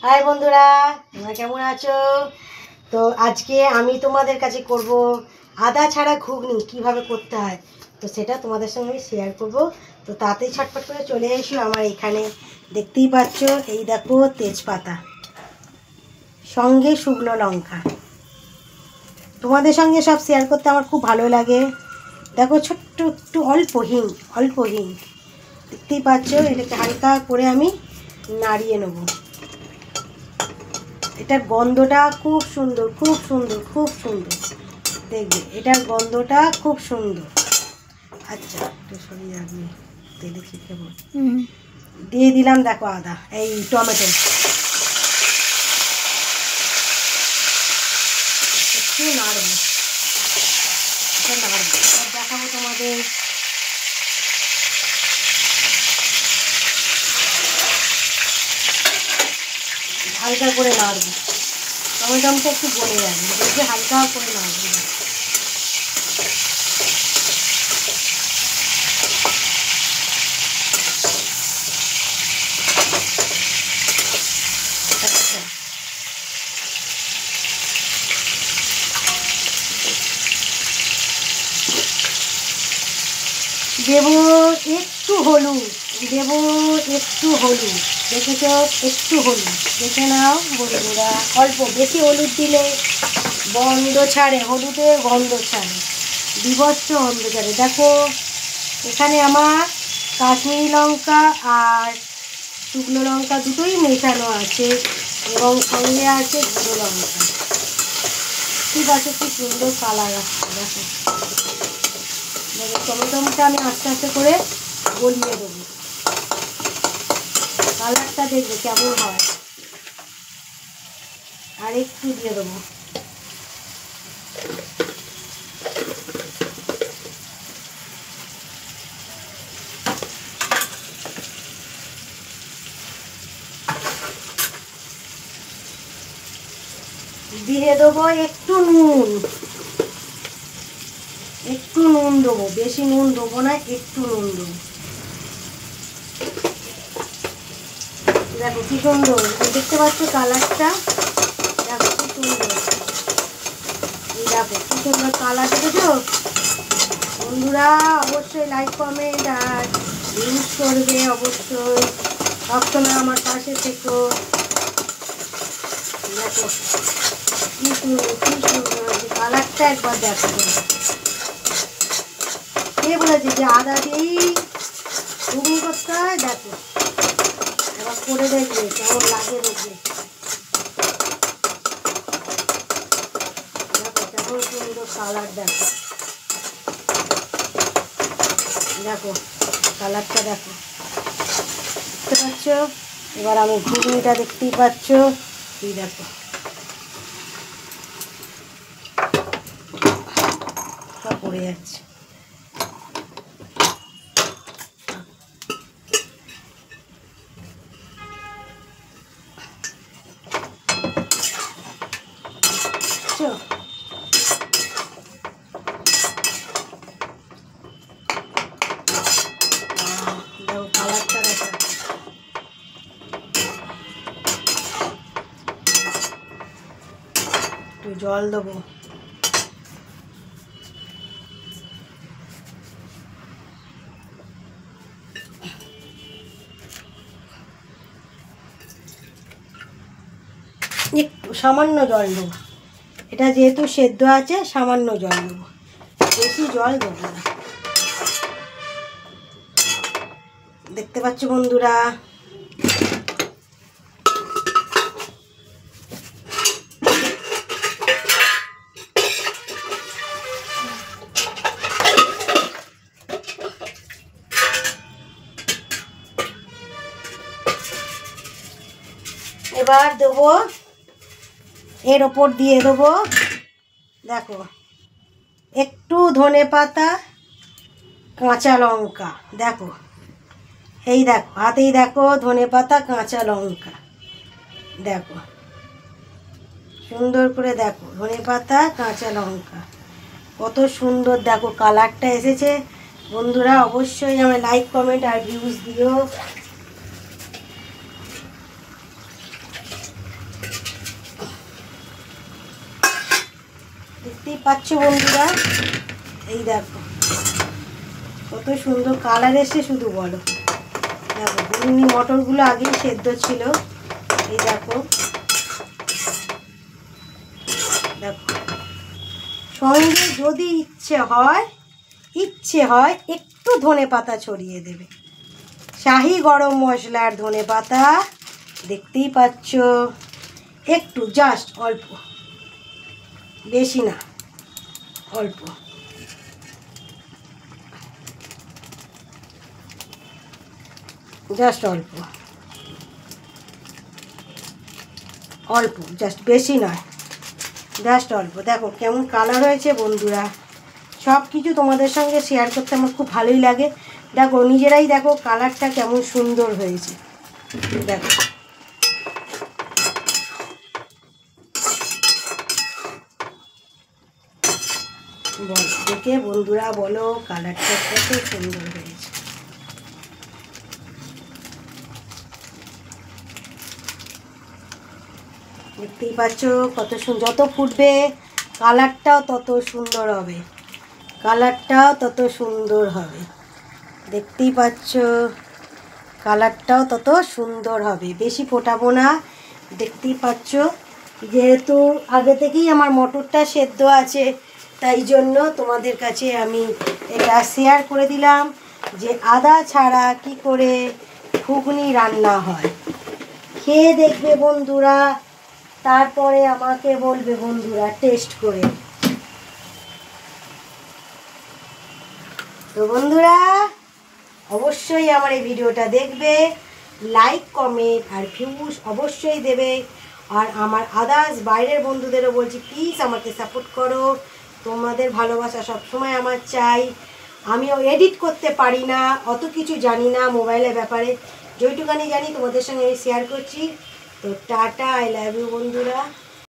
High বন্ধুরা, তোমরা কেমন আছো? তো আজকে আমি তোমাদের কাছে করব আদা ছাড়া ঘুগনি কিভাবে করতে হয়, তো সেটা তোমাদের সঙ্গে শেয়ার করব। তো তাতেই ছটফট করে চলে এসো আমার এখানে। দেখতেই পাচ্ছ, এই দেখো তেজপাতা, সঙ্গে শুকনো লঙ্কা। তোমাদের সঙ্গে সব শেয়ার করতে আমার খুব ভালো লাগে। দেখো ছোট্ট একটু অল্প হিং, অল্প হিং দেখতেই পাচ্ছ। এটাকে হালকা করে আমি নাড়িয়ে নেব। এটার গন্ধটা খুব সুন্দর, খুব সুন্দর, খুব সুন্দর। দেখবে এটার গন্ধটা খুব সুন্দর। আচ্ছা একটু সরিয়ে রাখবি, দেখি কেমন। দিয়ে দিলাম দেখো আদা, এই টমেটো একটু নাড়বো, এটা নাড়বো, দেখাবো তোমাদের। হালকা করে নাড়বো, টমেটোটা একটু গলে যাবে, দেখবে হালকা করে নাড়বো। দেব একটু হলুদ, দেব একটু হলুদ, দেখেছ? একটু হলুদ দেখে নাও বন্ধুরা। অল্প, বেশি হলুদ দিলে গন্ধ ছাড়ে, হলুদের গন্ধ ছাড়ে, বিভৎস গন্ধ ছাড়ে। দেখো এখানে আমার কাশ্মীরি লঙ্কা আর শুকনো লঙ্কা দুটোই মেশানো আছে, এবং সঙ্গে আছে গুঁড়ো লঙ্কা। ঠিক আছে, কি সুন্দর কালার আসছে দেখো। টমেটোটা আমি আস্তে আস্তে করে গলিয়ে দেবো, কালারটা দেখবে কেমন হয়। আর একটু দিয়ে দেবো, দিয়ে দেবো একটু নুন, একটু নুন দেবো, বেশি নুন দেবো না, একটু নুন দেবো। দেখো কি সুন্দর দেখতে পাচ্ছ কালারটা, দেখো কি সুন্দর। এই দেখো কি সুন্দর কালার, দেখেছো বন্ধুরা? অবশ্যই লাইক কমেন্ট আর ইউজ করবে, অবশ্যই সবসময় আমার পাশে থেকো। দেখো কি সুন্দর, কি সুন্দর কালারটা, একবার দেখো। কে বলেছে যে আদা দিয়েই ঘুগনি করতে হয়? দেখো এবার করে দেখবে কেমন লাগে, দেখবে দেখো কেমন সুন্দর কালার। দেখো দেখো কালারটা দেখো, দেখতে পাচ্ছ? এবার আমি ঘুগনিটা দেখতেই পাচ্ছ, এই দেখো সব পড়ে যাচ্ছে। দেখো কালারটা দেখো, একটু জল দেবো। একটু সামান্য জল দেবো, এটা যেহেতু সেদ্ধ আছে সামান্য জল দেবো, বেশি জল দেবো না। দেখতে পাচ্ছ বন্ধুরা? এবার দেবো, এর ওপর দিয়ে দেবো দেখো একটু ধনে পাতা, কাঁচা লঙ্কা। দেখো এই দেখো হাতেই দেখো ধনে পাতা, কাঁচা লঙ্কা, দেখো সুন্দর করে দেখো ধনে পাতা, কাঁচা লঙ্কা, কত সুন্দর দেখো কালারটা এসেছে। বন্ধুরা অবশ্যই আমার লাইক কমেন্ট আর ভিউজ দিও। দেখতেই পাচ্ছ বন্ধুরা, এই দেখো কত সুন্দর কালার এসে, শুধু বলো। দেখো এমনি মটরগুলো আগেই সেদ্ধ ছিল, এই দেখো দেখো। সঙ্গে যদি ইচ্ছে হয় একটু ধনেপাতা ছড়িয়ে দেবে, শাহি গরম মশলার ধনেপাতা, দেখতেই পাচ্ছ, একটু জাস্ট অল্প, বেশি না, অল্প। জাস্ট অল্প অল্প, জাস্ট বেশি নয়, জাস্ট অল্প। দেখো কেমন কালার হয়েছে বন্ধুরা। সব কিছু তোমাদের সঙ্গে শেয়ার করতে আমার খুব ভালোই লাগে। দেখো নিজেরাই দেখো কালারটা কেমন সুন্দর হয়েছে। দেখো দেখে বন্ধুরা বলো কালারটা কত সুন্দর হয়েছে। দেখতেই পাচ্ছ কত সুন্দর, যত ফুটবে কালারটাও তত সুন্দর হবে, কালারটাও তত সুন্দর হবে। দেখতেই পাচ্ছ কালারটাও তত সুন্দর হবে। বেশি ফোটাবো না, দেখতেই পাচ্ছ, যেহেতু আগে থেকেই আমার মটরটা সেদ্ধ আছে, তাই জন্য তোমাদের কাছে আমি এটা শেয়ার করে দিলাম যে আদা ছাড়া কি করে ঘুগনি রান্না হয়। খেয়ে দেখবে বন্ধুরা, তারপরে আমাকে বলবে বন্ধুরা টেস্ট করে। তো বন্ধুরা অবশ্যই আমার এই ভিডিওটা দেখবে, লাইক কমেন্ট আর ভিউজ অবশ্যই দেবে। আর আমার আদার্স বাইরের বন্ধুদেরও বলছি প্লিজ আমাকে সাপোর্ট করো, তোমাদের ভালোবাসা সবসময় আমার চাই। আমিও এডিট করতে পারি না, অত কিছু জানি না মোবাইলের ব্যাপারে, যেটুকানি জানি তোমাদের সঙ্গে আমি শেয়ার করছি। তো টাটা, আই লাভ ইউ বন্ধুরা।